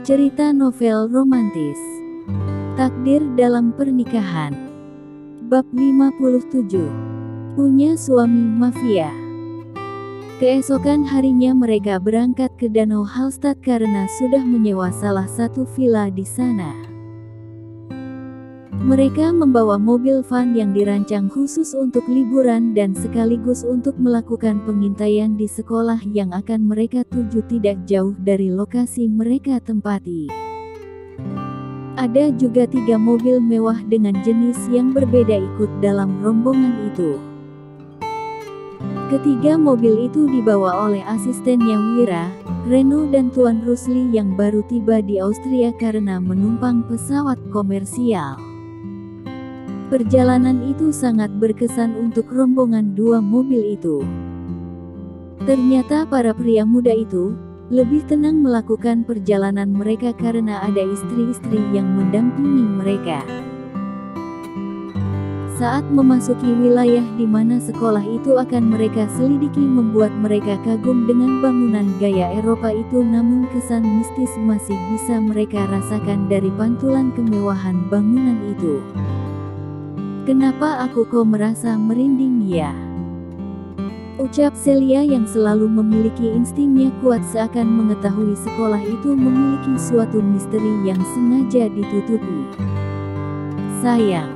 Cerita novel romantis. Takdir dalam pernikahan. Bab 57. Punya suami mafia. Keesokan harinya mereka berangkat ke Danau Hallstatt karena sudah menyewa salah satu villa di sana. Mereka membawa mobil van yang dirancang khusus untuk liburan dan sekaligus untuk melakukan pengintaian di sekolah yang akan mereka tuju tidak jauh dari lokasi mereka tempati. Ada juga 3 mobil mewah dengan jenis yang berbeda ikut dalam rombongan itu. Ketiga mobil itu dibawa oleh asistennya Wira, Reno dan Tuan Rusli yang baru tiba di Austria karena menumpang pesawat komersial. Perjalanan itu sangat berkesan untuk rombongan 2 mobil itu. Ternyata para pria muda itu lebih tenang melakukan perjalanan mereka karena ada istri-istri yang mendampingi mereka. Saat memasuki wilayah di mana sekolah itu akan mereka selidiki membuat mereka kagum dengan bangunan gaya Eropa itu, namun kesan mistis masih bisa mereka rasakan dari pantulan kemewahan bangunan itu. "Kenapa aku kok merasa merinding ya?" ucap Celia yang selalu memiliki instingnya kuat seakan mengetahui sekolah itu memiliki suatu misteri yang sengaja ditutupi. "Sayang,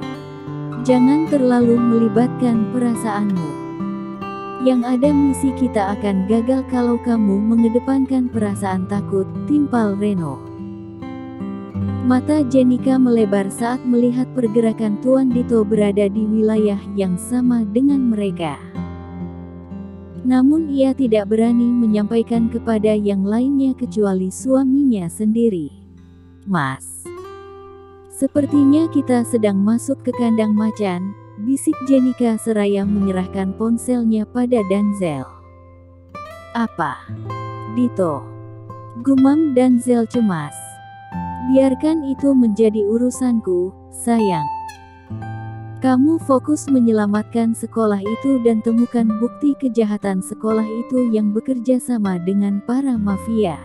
jangan terlalu melibatkan perasaanmu. Yang ada misi kita akan gagal kalau kamu mengedepankan perasaan takut," timpal Reno. Mata Jenika melebar saat melihat pergerakan Tuan Dito berada di wilayah yang sama dengan mereka. Namun ia tidak berani menyampaikan kepada yang lainnya kecuali suaminya sendiri. "Mas, sepertinya kita sedang masuk ke kandang macan," bisik Jenika seraya menyerahkan ponselnya pada Danzel. "Apa, Dito?" gumam Danzel cemas. "Biarkan itu menjadi urusanku, sayang. Kamu fokus menyelamatkan sekolah itu dan temukan bukti kejahatan sekolah itu yang bekerja sama dengan para mafia.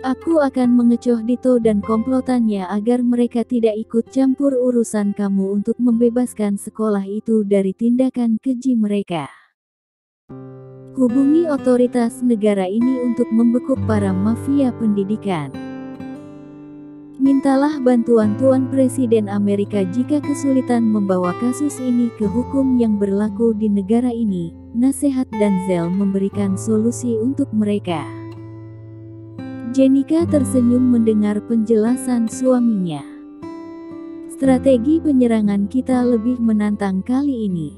Aku akan mengecoh Dito dan komplotannya agar mereka tidak ikut campur urusan kamu untuk membebaskan sekolah itu dari tindakan keji mereka. Hubungi otoritas negara ini untuk membekuk para mafia pendidikan. Mintalah bantuan Tuan Presiden Amerika jika kesulitan membawa kasus ini ke hukum yang berlaku di negara ini," nasihat Danzel memberikan solusi untuk mereka. Jenika tersenyum mendengar penjelasan suaminya. "Strategi penyerangan kita lebih menantang kali ini.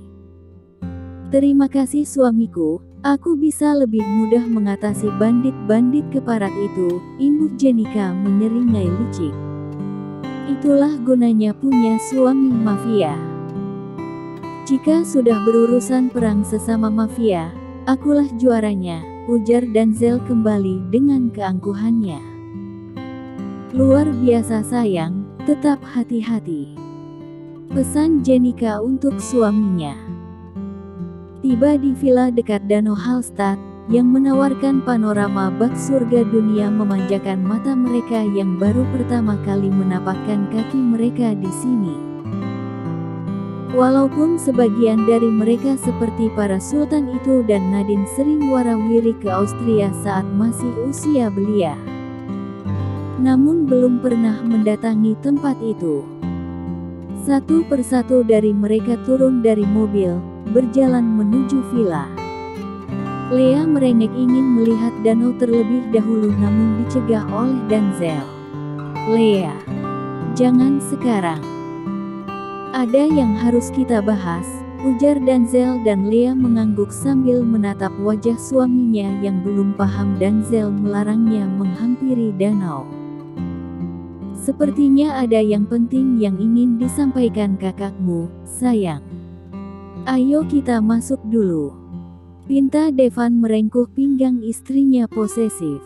Terima kasih suamiku, aku bisa lebih mudah mengatasi bandit-bandit keparat itu," imbuh Jenika menyeringai licik. "Itulah gunanya punya suami mafia. Jika sudah berurusan perang sesama mafia, akulah juaranya," ujar Danzel kembali dengan keangkuhannya. "Luar biasa sayang, tetap hati-hati," pesan Jenika untuk suaminya. Tiba di villa dekat Danau Hallstatt, yang menawarkan panorama bak surga dunia memanjakan mata mereka yang baru pertama kali menapakkan kaki mereka di sini. Walaupun sebagian dari mereka seperti para sultan itu dan Nadine sering warawiri ke Austria saat masih usia belia, namun belum pernah mendatangi tempat itu. Satu persatu dari mereka turun dari mobil, berjalan menuju villa. Lea merengek ingin melihat danau terlebih dahulu namun dicegah oleh Danzel. "Lea, jangan sekarang. Ada yang harus kita bahas," ujar Danzel dan Lea mengangguk sambil menatap wajah suaminya yang belum paham Danzel melarangnya menghampiri danau. "Sepertinya ada yang penting yang ingin disampaikan kakakmu, sayang. Ayo kita masuk dulu," pinta Devan merengkuh pinggang istrinya posesif.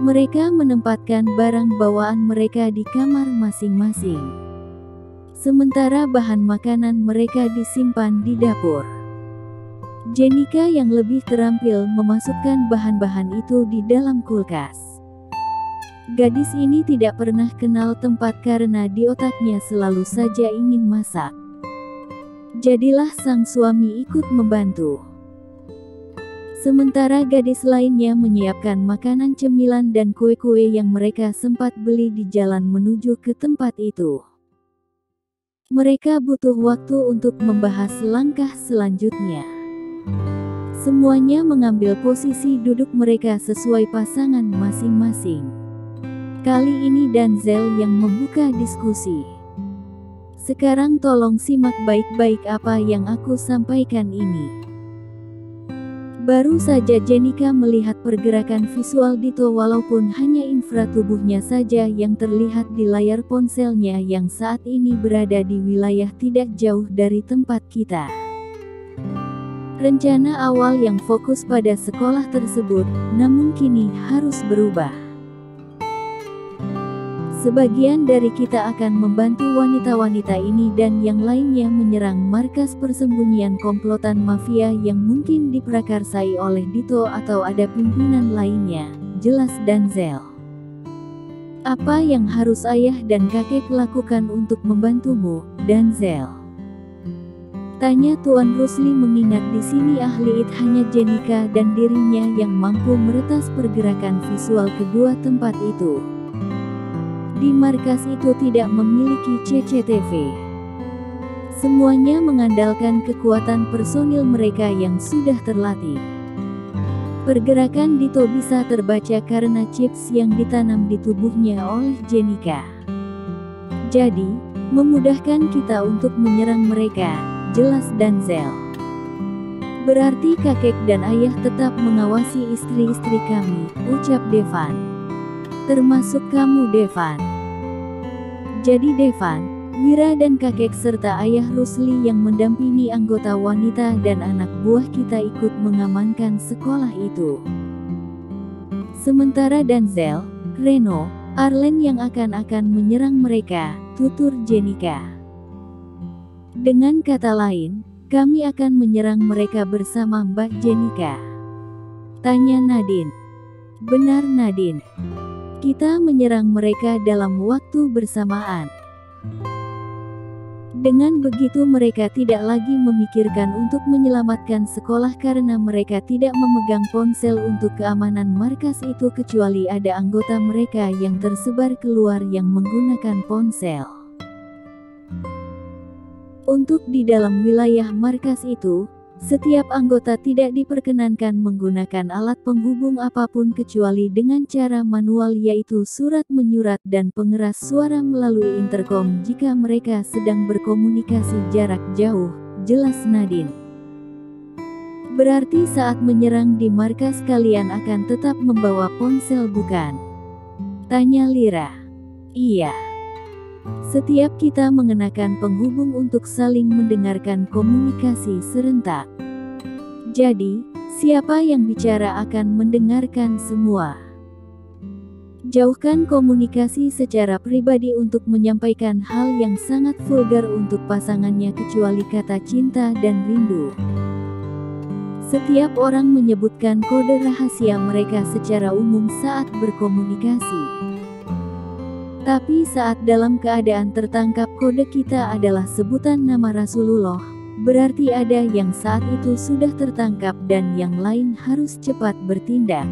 Mereka menempatkan barang bawaan mereka di kamar masing-masing. Sementara bahan makanan mereka disimpan di dapur. Jenika yang lebih terampil memasukkan bahan-bahan itu di dalam kulkas. Gadis ini tidak pernah kenal tempat karena di otaknya selalu saja ingin masak. Jadilah sang suami ikut membantu. Sementara gadis lainnya menyiapkan makanan cemilan dan kue-kue yang mereka sempat beli di jalan menuju ke tempat itu. Mereka butuh waktu untuk membahas langkah selanjutnya. Semuanya mengambil posisi duduk mereka sesuai pasangan masing-masing. Kali ini Denzel yang membuka diskusi. Sekarang tolong simak baik-baik apa yang aku sampaikan ini. Baru saja Jenika melihat pergerakan visual Dito walaupun hanya infra tubuhnya saja yang terlihat di layar ponselnya yang saat ini berada di wilayah tidak jauh dari tempat kita. Rencana awal yang fokus pada sekolah tersebut, namun kini harus berubah. Sebagian dari kita akan membantu wanita-wanita ini dan yang lainnya menyerang markas persembunyian komplotan mafia yang mungkin diprakarsai oleh Dito atau ada pimpinan lainnya, jelas Denzel. Apa yang harus ayah dan kakek lakukan untuk membantumu, Denzel? Tanya Tuan Rusli mengingat di sini ahli IT hanya Jenika dan dirinya yang mampu meretas pergerakan visual kedua tempat itu. Di markas itu tidak memiliki CCTV. Semuanya mengandalkan kekuatan personil mereka yang sudah terlatih. Pergerakan Dito bisa terbaca karena chips yang ditanam di tubuhnya oleh Jenika. Jadi, memudahkan kita untuk menyerang mereka, jelas Denzel. Berarti kakek dan ayah tetap mengawasi istri-istri kami, ucap Devan. Termasuk kamu Devan. Jadi Devan, Wira dan kakek serta ayah Rusli yang mendampingi anggota wanita dan anak buah kita ikut mengamankan sekolah itu. Sementara Denzel, Reno, Arlen yang akan menyerang mereka, tutur Jenika. Dengan kata lain, kami akan menyerang mereka bersama Mbak Jenika. Tanya Nadine. Benar Nadine. Kita menyerang mereka dalam waktu bersamaan. Dengan begitu mereka tidak lagi memikirkan untuk menyelamatkan sekolah karena mereka tidak memegang ponsel untuk keamanan markas itu kecuali ada anggota mereka yang tersebar keluar yang menggunakan ponsel. Untuk di dalam wilayah markas itu, setiap anggota tidak diperkenankan menggunakan alat penghubung apapun kecuali dengan cara manual yaitu surat menyurat dan pengeras suara melalui intercom jika mereka sedang berkomunikasi jarak jauh, jelas Nadine. Berarti saat menyerang di markas kalian akan tetap membawa ponsel bukan? Tanya Lira. Iya. Setiap kita mengenakan penghubung untuk saling mendengarkan komunikasi serentak. Jadi, siapa yang bicara akan mendengarkan semua. Jauhkan komunikasi secara pribadi untuk menyampaikan hal yang sangat vulgar untuk pasangannya kecuali kata cinta dan rindu. Setiap orang menyebutkan kode rahasia mereka secara umum saat berkomunikasi. Tapi saat dalam keadaan tertangkap kode kita adalah sebutan nama Rasulullah, berarti ada yang saat itu sudah tertangkap dan yang lain harus cepat bertindak.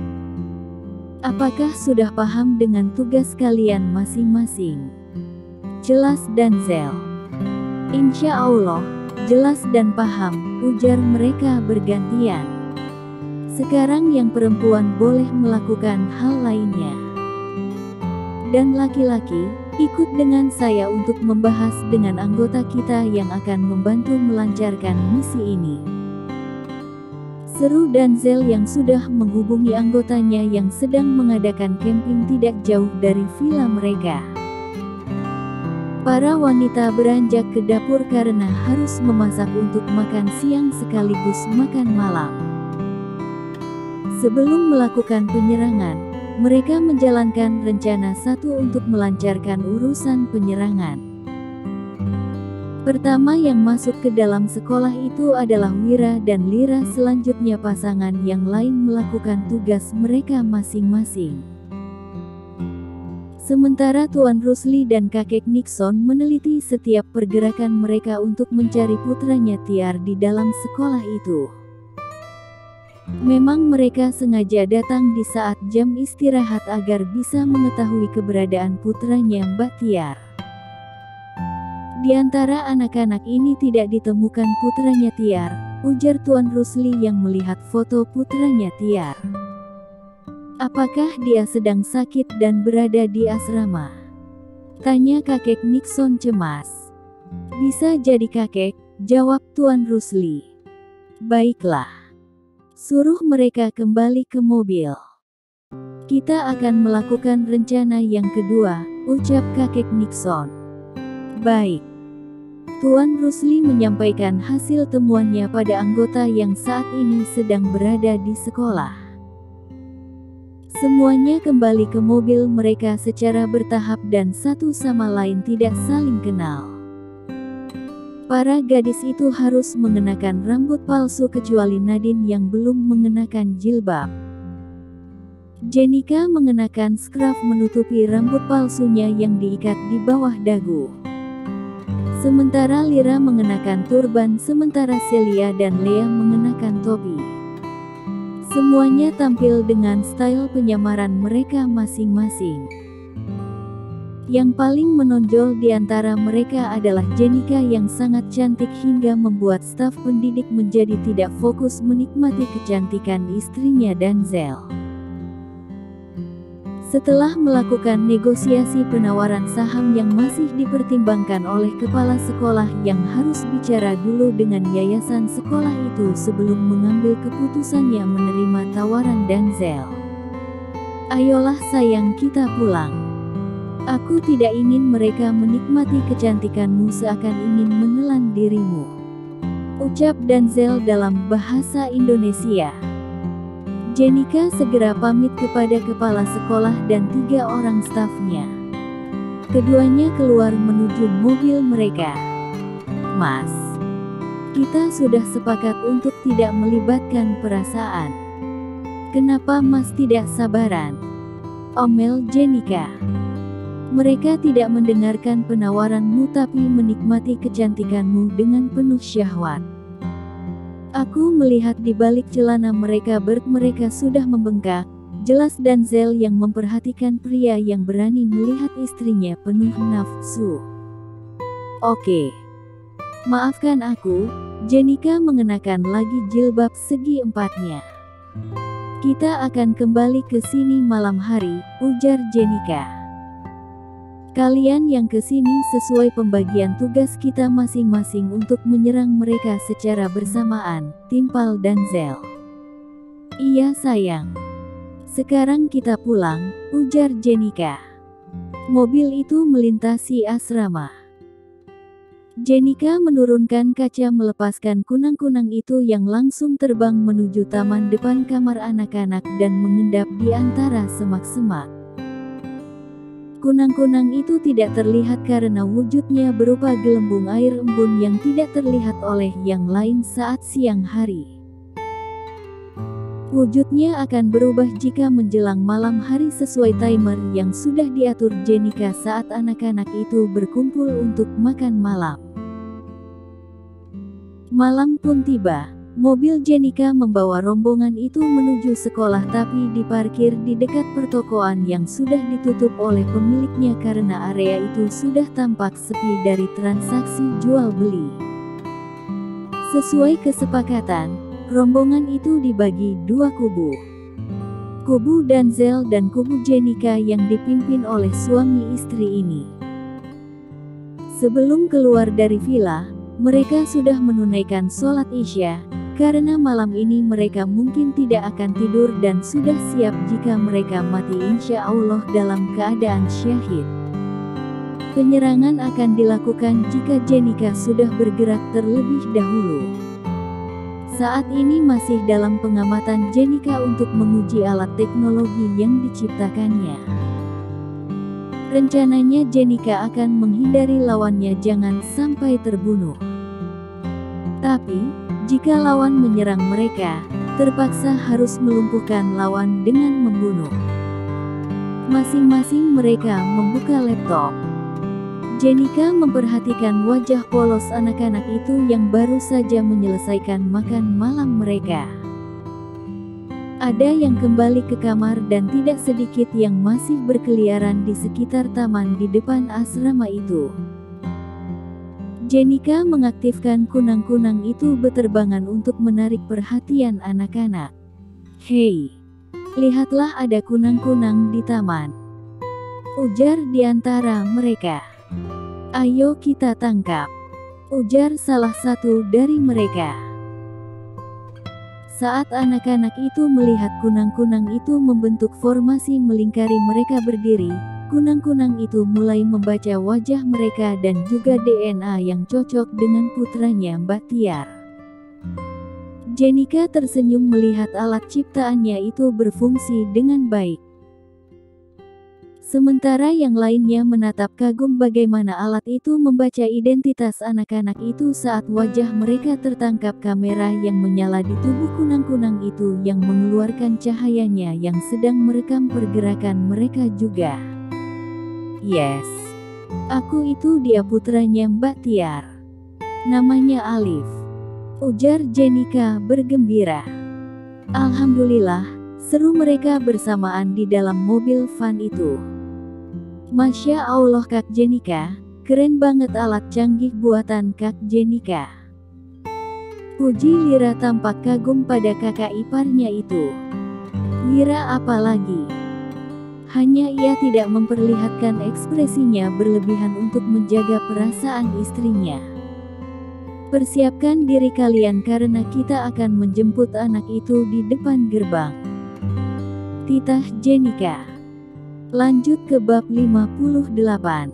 Apakah sudah paham dengan tugas kalian masing-masing? Jelas Denzel. Insya Allah, jelas dan paham, ujar mereka bergantian. Sekarang yang perempuan boleh melakukan hal lainnya. Dan laki-laki, ikut dengan saya untuk membahas dengan anggota kita yang akan membantu melancarkan misi ini. Seru Denzel yang sudah menghubungi anggotanya yang sedang mengadakan camping tidak jauh dari villa mereka. Para wanita beranjak ke dapur karena harus memasak untuk makan siang sekaligus makan malam. Sebelum melakukan penyerangan, mereka menjalankan rencana satu untuk melancarkan urusan penyerangan. Pertama yang masuk ke dalam sekolah itu adalah Wira dan Lira, selanjutnya pasangan yang lain melakukan tugas mereka masing-masing. Sementara Tuan Rusli dan kakek Nixon meneliti setiap pergerakan mereka untuk mencari putranya Tiar di dalam sekolah itu. Memang mereka sengaja datang di saat jam istirahat agar bisa mengetahui keberadaan putranya Mbak Tiar. Di antara anak-anak ini tidak ditemukan putranya Tiar, ujar Tuan Rusli yang melihat foto putranya Tiar. Apakah dia sedang sakit dan berada di asrama? Tanya kakek Nixon cemas. Bisa jadi kakek, jawab Tuan Rusli. Baiklah. Suruh mereka kembali ke mobil. Kita akan melakukan rencana yang kedua, ucap kakek Nixon. Baik. Tuan Rusli menyampaikan hasil temuannya pada anggota yang saat ini sedang berada di sekolah. Semuanya kembali ke mobil mereka secara bertahap dan satu sama lain tidak saling kenal. Para gadis itu harus mengenakan rambut palsu kecuali Nadine yang belum mengenakan jilbab. Jenika mengenakan scarf menutupi rambut palsunya yang diikat di bawah dagu. Sementara Lyra mengenakan turban sementara Celia dan Lea mengenakan topi. Semuanya tampil dengan style penyamaran mereka masing-masing. Yang paling menonjol di antara mereka adalah Jenika yang sangat cantik hingga membuat staf pendidik menjadi tidak fokus menikmati kecantikan istrinya Denzel. Setelah melakukan negosiasi penawaran saham yang masih dipertimbangkan oleh kepala sekolah yang harus bicara dulu dengan yayasan sekolah itu sebelum mengambil keputusannya menerima tawaran Denzel. Ayolah sayang, kita pulang. Aku tidak ingin mereka menikmati kecantikanmu seakan ingin menelan dirimu, ucap Denzel dalam bahasa Indonesia. Jenika segera pamit kepada kepala sekolah dan 3 orang stafnya. Keduanya keluar menuju mobil mereka. Mas, kita sudah sepakat untuk tidak melibatkan perasaan. Kenapa Mas tidak sabaran? Omel Jenika. Mereka tidak mendengarkan penawaranmu tapi menikmati kecantikanmu dengan penuh syahwat. Aku melihat di balik celana mereka mereka sudah membengkak, jelas Denzel yang memperhatikan pria yang berani melihat istrinya penuh nafsu. Oke. Maafkan aku, Jenika mengenakan lagi jilbab segi empatnya. Kita akan kembali ke sini malam hari, ujar Jenika. Kalian yang kesini sesuai pembagian tugas kita masing-masing untuk menyerang mereka secara bersamaan, timpal Denzel. Iya sayang. Sekarang kita pulang, ujar Jenika. Mobil itu melintasi asrama. Jenika menurunkan kaca melepaskan kunang-kunang itu yang langsung terbang menuju taman depan kamar anak-anak dan mengendap di antara semak-semak. Kunang-kunang itu tidak terlihat karena wujudnya berupa gelembung air embun yang tidak terlihat oleh yang lain saat siang hari. Wujudnya akan berubah jika menjelang malam hari sesuai timer yang sudah diatur Jenika saat anak-anak itu berkumpul untuk makan malam. Malam pun tiba. Mobil Jenika membawa rombongan itu menuju sekolah tapi diparkir di dekat pertokoan yang sudah ditutup oleh pemiliknya karena area itu sudah tampak sepi dari transaksi jual-beli. Sesuai kesepakatan, rombongan itu dibagi 2 kubu. Kubu Denzel dan kubu Jenika yang dipimpin oleh suami istri ini. Sebelum keluar dari villa, mereka sudah menunaikan sholat Isya. Karena malam ini mereka mungkin tidak akan tidur dan sudah siap jika mereka mati insya Allah dalam keadaan syahid. Penyerangan akan dilakukan jika Jenika sudah bergerak terlebih dahulu. Saat ini masih dalam pengamatan Jenika untuk menguji alat teknologi yang diciptakannya. Rencananya Jenika akan menghindari lawannya jangan sampai terbunuh. Tapi, jika lawan menyerang mereka, terpaksa harus melumpuhkan lawan dengan membunuh. Masing-masing mereka membuka laptop. Jenika memperhatikan wajah polos anak-anak itu yang baru saja menyelesaikan makan malam mereka. Ada yang kembali ke kamar dan tidak sedikit yang masih berkeliaran di sekitar taman di depan asrama itu. Jenika mengaktifkan kunang-kunang itu beterbangan untuk menarik perhatian anak-anak. "Hei, lihatlah ada kunang-kunang di taman," ujar di antara mereka. "Ayo kita tangkap," ujar salah satu dari mereka. Saat anak-anak itu melihat kunang-kunang itu membentuk formasi melingkari mereka berdiri, kunang-kunang itu mulai membaca wajah mereka dan juga DNA yang cocok dengan putranya Mbak Tiar. Jenika tersenyum melihat alat ciptaannya itu berfungsi dengan baik. Sementara yang lainnya menatap kagum bagaimana alat itu membaca identitas anak-anak itu saat wajah mereka tertangkap kamera yang menyala di tubuh kunang-kunang itu yang mengeluarkan cahayanya yang sedang merekam pergerakan mereka juga. "Yes, aku itu dia putranya Mbak Tiar. Namanya Alif," ujar Jenika bergembira. "Alhamdulillah," seru mereka bersamaan di dalam mobil van itu. "Masya Allah Kak Jenika, keren banget alat canggih buatan Kak Jenika," puji Lira tampak kagum pada kakak iparnya itu. Lira apalagi? Hanya ia tidak memperlihatkan ekspresinya berlebihan untuk menjaga perasaan istrinya. "Persiapkan diri kalian karena kita akan menjemput anak itu di depan gerbang," titah Jenika. Lanjut ke bab 58.